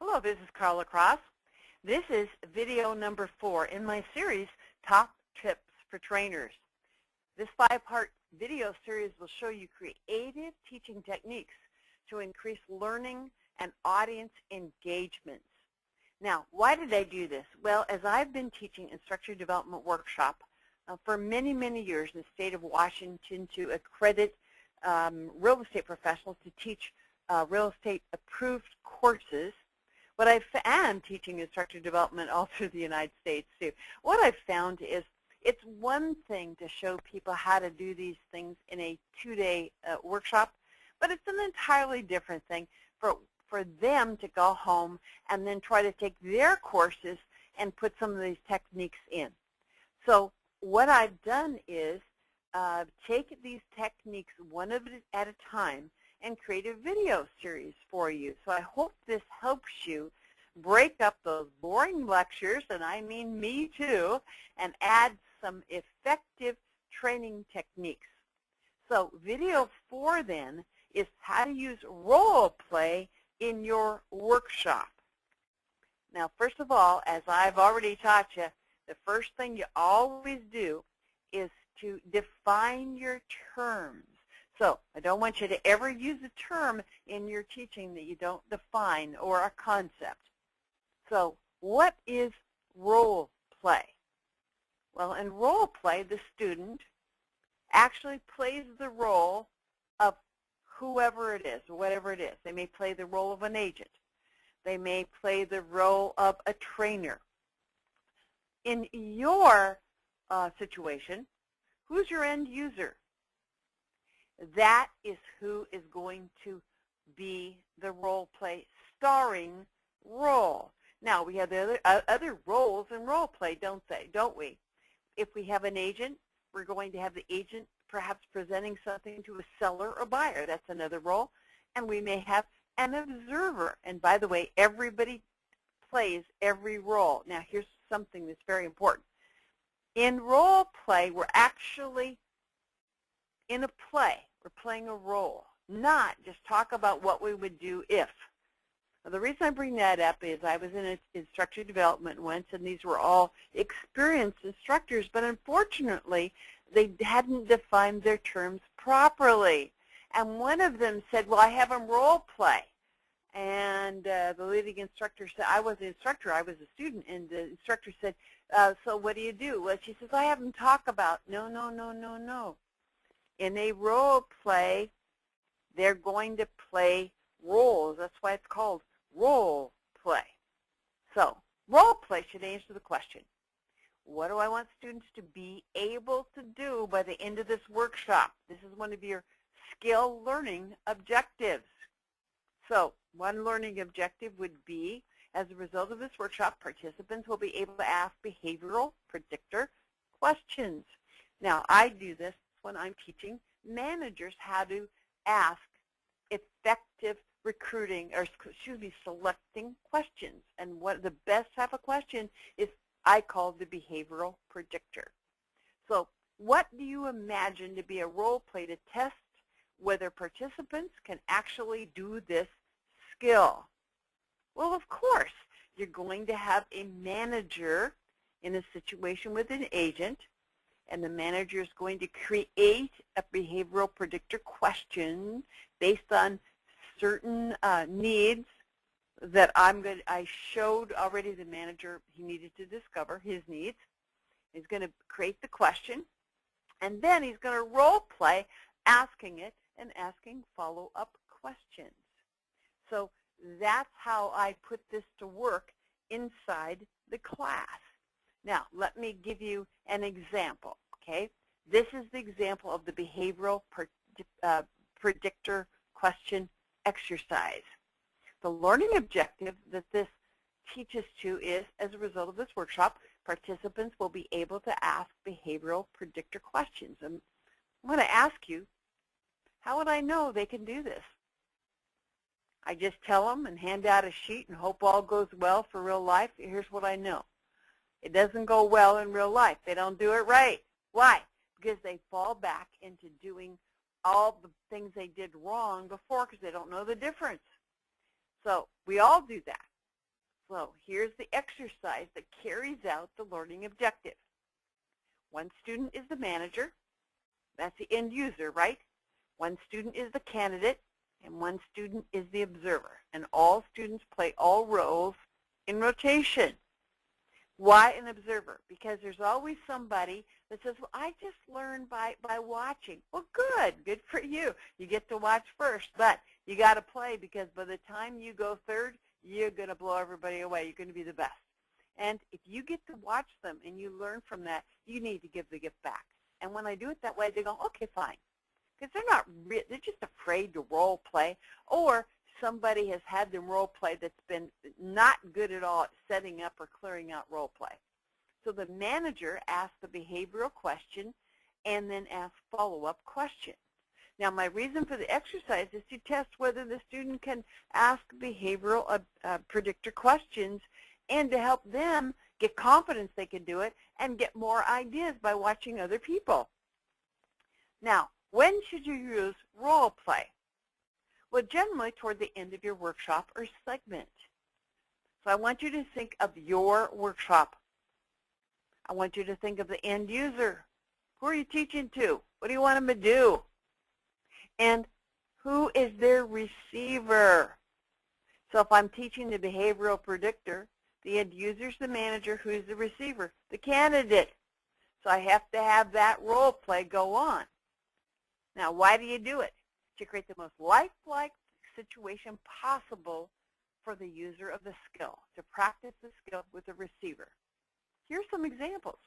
Hello, this is Carla Cross. This is video number 4 in my series, Top Tips for Trainers. This 5-part video series will show you creative teaching techniques to increase learning and audience engagements. Now, why did I do this? Well, as I've been teaching instructor development workshop for many, many years in the state of Washington to accredit real estate professionals to teach real estate approved courses, what I am teaching instructor development all through the United States too. What I've found is it's one thing to show people how to do these things in a 2-day workshop, but it's an entirely different thing for them to go home and then try to take their courses and put some of these techniques in. So what I've done is take these techniques one at a time and create a video series for you. So I hope this helps you break up those boring lectures, and I mean me too, and add some effective training techniques. So video 4 then is how to use role play in your workshop. Now, first of all, as I've already taught you, the first thing you always do is to define your terms. So I don't want you to ever use a term in your teaching that you don't define, or a concept. So what is role play? Well, in role play, the student actually plays the role of whoever it is, or whatever it is. They may play the role of an agent. They may play the role of a trainer. In your situation, who's your end user? That is who is going to be the role play starring role. Now, we have the other roles in role play, don't we? If we have an agent, we're going to have the agent perhaps presenting something to a seller or buyer. That's another role. And we may have an observer. And by the way, everybody plays every role. Now, here's something that's very important. In role play, we're actually in a play. We're playing a role, not just talk about what we would do if. Now, the reason I bring that up is I was in instructor development once, and these were all experienced instructors, but unfortunately, they hadn't defined their terms properly. And one of them said, well, I have them role play. And the leading instructor said, I was the instructor, I was a student, and the instructor said, so what do you do? Well, she says, I have them talk about, no. In a role play, they're going to play roles. That's why it's called role play. So role play should answer the question, what do I want students to be able to do by the end of this workshop? This is one of your skill learning objectives. So one learning objective would be, as a result of this workshop, participants will be able to ask behavioral predictor questions. Now, I do this when I'm teaching managers how to ask effective recruiting, or selecting questions. And what the best type of question is, I call the behavioral predictor. So what do you imagine to be a role play to test whether participants can actually do this skill? Well, of course, you're going to have a manager in a situation with an agent, and the manager is going to create a behavioral predictor question based on certain needs that I showed already the manager he needed to discover his needs. He's going to create the question, and then he's going to role play asking it and asking follow-up questions. So that's how I put this to work inside the class. Now, let me give you an example, okay? This is the example of the behavioral predictor question exercise. The learning objective that this teaches to is, as a result of this workshop, participants will be able to ask behavioral predictor questions. And I'm going to ask you, how would I know they can do this? I just tell them and hand out a sheet and hope all goes well for real life? Here's what I know. It doesn't go well in real life. They don't do it right. Why? Because they fall back into doing all the things they did wrong before because they don't know the difference. So we all do that. So here's the exercise that carries out the learning objective. One student is the manager. That's the end user, right? One student is the candidate, and one student is the observer. And all students play all roles in rotation. Why an observer? Because there's always somebody that says, well, I just learned by watching. Well, good for you. You get to watch first, but you got to play, because by the time you go third, you're going to blow everybody away. You're going to be the best. And if you get to watch them and you learn from that, you need to give the gift back. And when I do it that way, they go, okay, fine. Because they're just afraid to role play, or somebody has had them role play that's been not good at all at setting up or clearing out role play. So the manager asks the behavioral question and then asks follow-up questions. Now, my reason for the exercise is to test whether the student can ask behavioral predictor questions, and to help them get confidence they can do it and get more ideas by watching other people. Now, when should you use role play? Well, generally toward the end of your workshop or segment. So I want you to think of your workshop. I want you to think of the end user. Who are you teaching to? What do you want them to do? And who is their receiver? So if I'm teaching the behavioral predictor, the end user is the manager. Who's the receiver? The candidate. So I have to have that role play go on. Now, why do you do it? To create the most lifelike situation possible for the user of the skill, to practice the skill with the receiver. Here's some examples.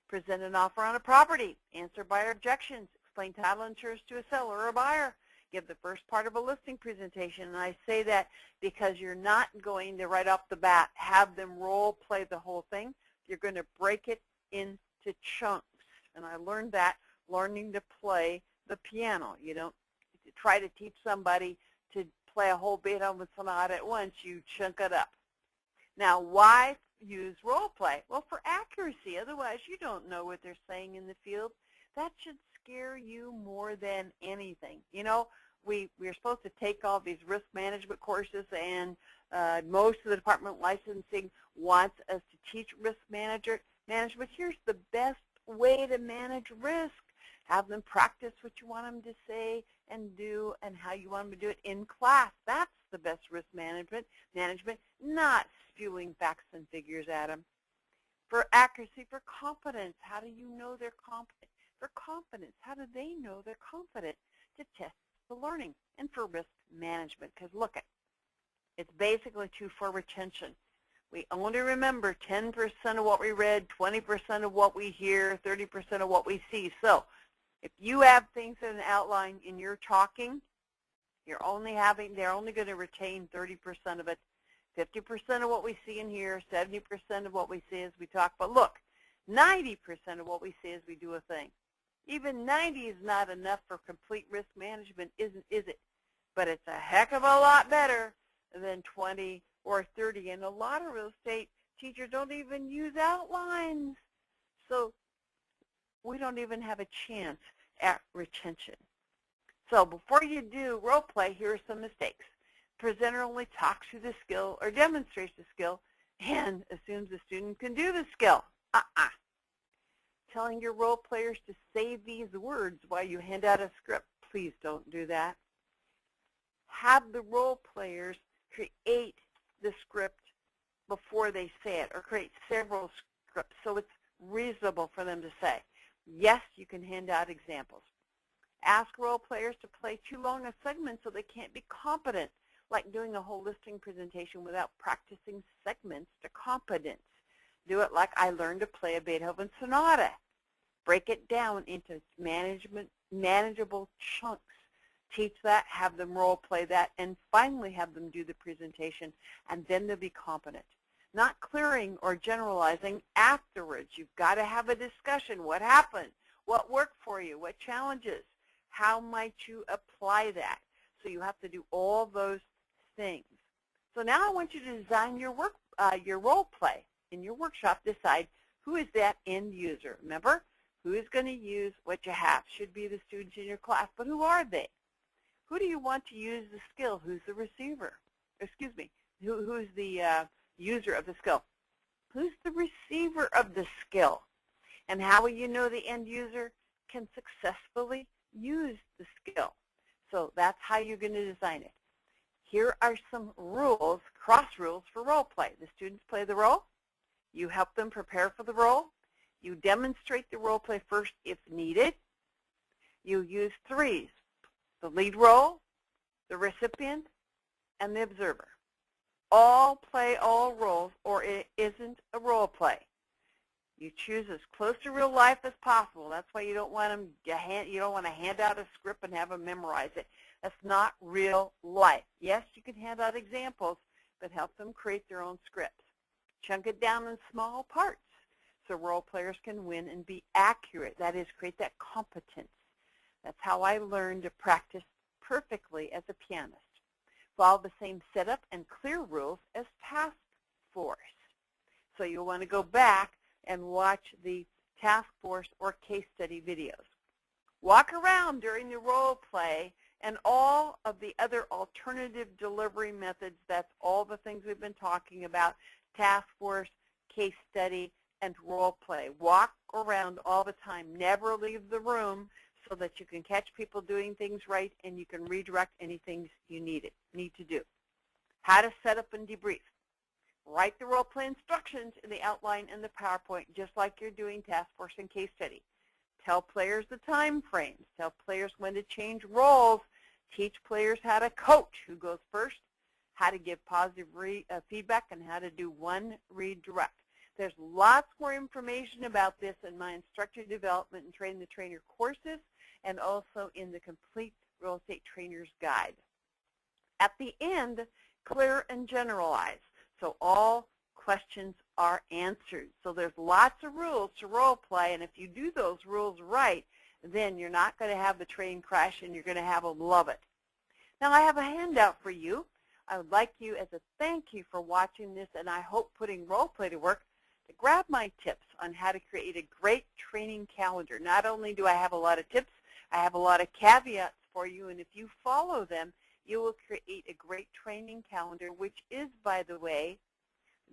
Present an offer on a property. Answer buyer objections. Explain title insurance to a seller or a buyer. Give the first part of a listing presentation. And I say that because you're not going to right off the bat have them role play the whole thing. You're going to break it into chunks. And I learned that learning to play the piano. You don't try to teach somebody to play a whole Beethoven sonata at once. You chunk it up. Now, why use role play? Well, for accuracy. Otherwise, you don't know what they're saying in the field. That should scare you more than anything. You know, we're supposed to take all these risk management courses, and most of the Department of Licensing wants us to teach risk management. Here's the best way to manage risk. Have them practice what you want them to say and do, and how you want them to do it in class. That's the best risk management, not spewing facts and figures at them. For accuracy, for competence, how do you know they're competent? For confidence, how do they know they're confident? To test the learning. And for risk management, because look, it's basically too for retention. We only remember 10% of what we read, 20% of what we hear, 30% of what we see. So if you have things in an outline in your talking, they're only going to retain 30% of it. 50% of what we see and hear, 70% of what we see as we talk. But look, 90% of what we see as we do a thing. Even 90 is not enough for complete risk management, is it? But it's a heck of a lot better than 20 or 30. And a lot of real estate teachers don't even use outlines. So we don't even have a chance at retention. So before you do role play, here are some mistakes. Presenter only talks through the skill or demonstrates the skill and assumes the student can do the skill. Telling your role players to say these words while you hand out a script. Please don't do that. Have the role players create the script before they say it, or create several scripts so it's reasonable for them to say. Yes, you can hand out examples. Ask role players to play too long a segment so they can't be competent, like doing a whole listing presentation without practicing segments to competence. Do it like I learned to play a Beethoven sonata. Break it down into manageable chunks. Teach that, have them role play that, and finally have them do the presentation, and then they'll be competent. Not clearing or generalizing afterwards. You've got to have a discussion. What happened? What worked for you? What challenges? How might you apply that? So you have to do all those things. So now I want you to design your role play. In your workshop, decide who is that end user. Remember, who is going to use what you have? Should be the students in your class, but who are they? Who do you want to use the skill? Who's the receiver? Excuse me, who's the user of the skill? Who's the receiver of the skill? And how will you know the end user can successfully use the skill? So that's how you're going to design it. Here are some rules, cross rules for role play. The students play the role. You help them prepare for the role. You demonstrate the role play first if needed. You use threes: the lead role, the recipient, and the observer. All play all roles, or it isn't a role play. You choose as close to real life as possible. That's why you don't want them you don't want to hand out a script and have them memorize it. That's not real life. Yes, you can hand out examples, but help them create their own scripts. Chunk it down in small parts so role players can win and be accurate. That is, create that competence. That's how I learned to practice perfectly as a pianist. Follow the same setup and clear rules as task force. So you'll want to go back and watch the task force or case study videos. Walk around during the role play and all of the other alternative delivery methods. That's all the things we've been talking about: task force, case study, and role play. Walk around all the time. Never leave the room so that you can catch people doing things right and you can redirect anything you need to do. How to set up and debrief. Write the role play instructions in the outline and the PowerPoint, just like you're doing task force and case study. Tell players the time frames. Tell players when to change roles. Teach players how to coach, who goes first, how to give positive feedback, and how to do one redirect. There's lots more information about this in my Instructor Development and Train the Trainer courses, and also in the Complete Real Estate Trainer's Guide. At the end, clear and generalize, so all questions are answered. So there's lots of rules to role play, and if you do those rules right, then you're not going to have the train crash, and you're going to have them love it. Now, I have a handout for you. I would like you, as a thank you for watching this, and I hope putting role play to work, to grab my tips on how to create a great training calendar. Not only do I have a lot of tips, I have a lot of caveats for you, and if you follow them, you will create a great training calendar, which is, by the way,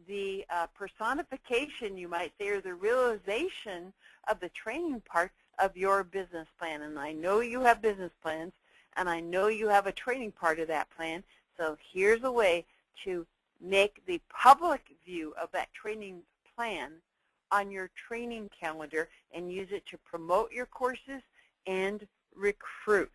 the personification, you might say, or the realization of the training part of your business plan. And I know you have business plans, and I know you have a training part of that plan. So here's a way to make the public view of that training plan on your training calendar and use it to promote your courses and recruit.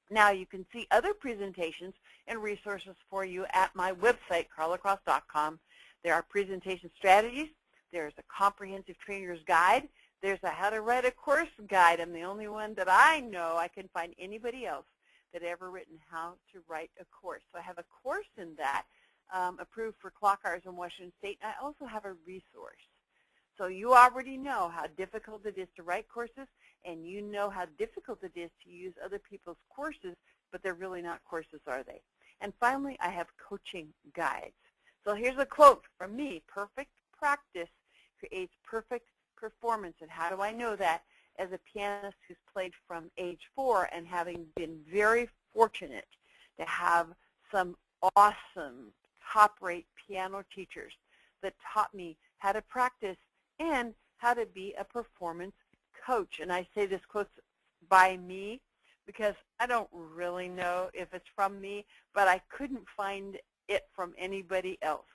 Now, you can see other presentations and resources for you at my website, carlacross.com. There are presentation strategies. There's a comprehensive trainer's guide. There's a how to write a course guide. I'm the only one that I know. I can find anybody else that ever written how to write a course. So I have a course in that approved for clock hours in Washington State. And I also have a resource. So you already know how difficult it is to write courses, and you know how difficult it is to use other people's courses, but they're really not courses, are they? And finally, I have coaching guides. So here's a quote from me: perfect practice creates perfect performance. And how do I know that? As a pianist who's played from age 4 and having been very fortunate to have some awesome top-rate piano teachers that taught me how to practice and how to be a performance coach. And I say this quote's by me because I don't really know if it's from me, but I couldn't find it from anybody else.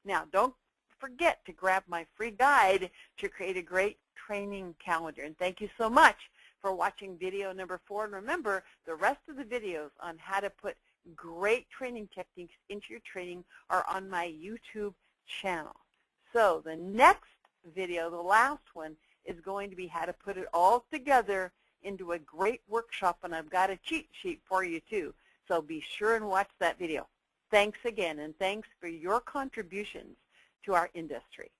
Now, don't forget to grab my free guide to create a great training calendar. And thank you so much for watching video number 4. And remember, the rest of the videos on how to put great training techniques into your training are on my YouTube channel. So the next video, the last one, is going to be how to put it all together into a great workshop, and I've got a cheat sheet for you too. So be sure and watch that video. Thanks again, and thanks for your contributions to our industry.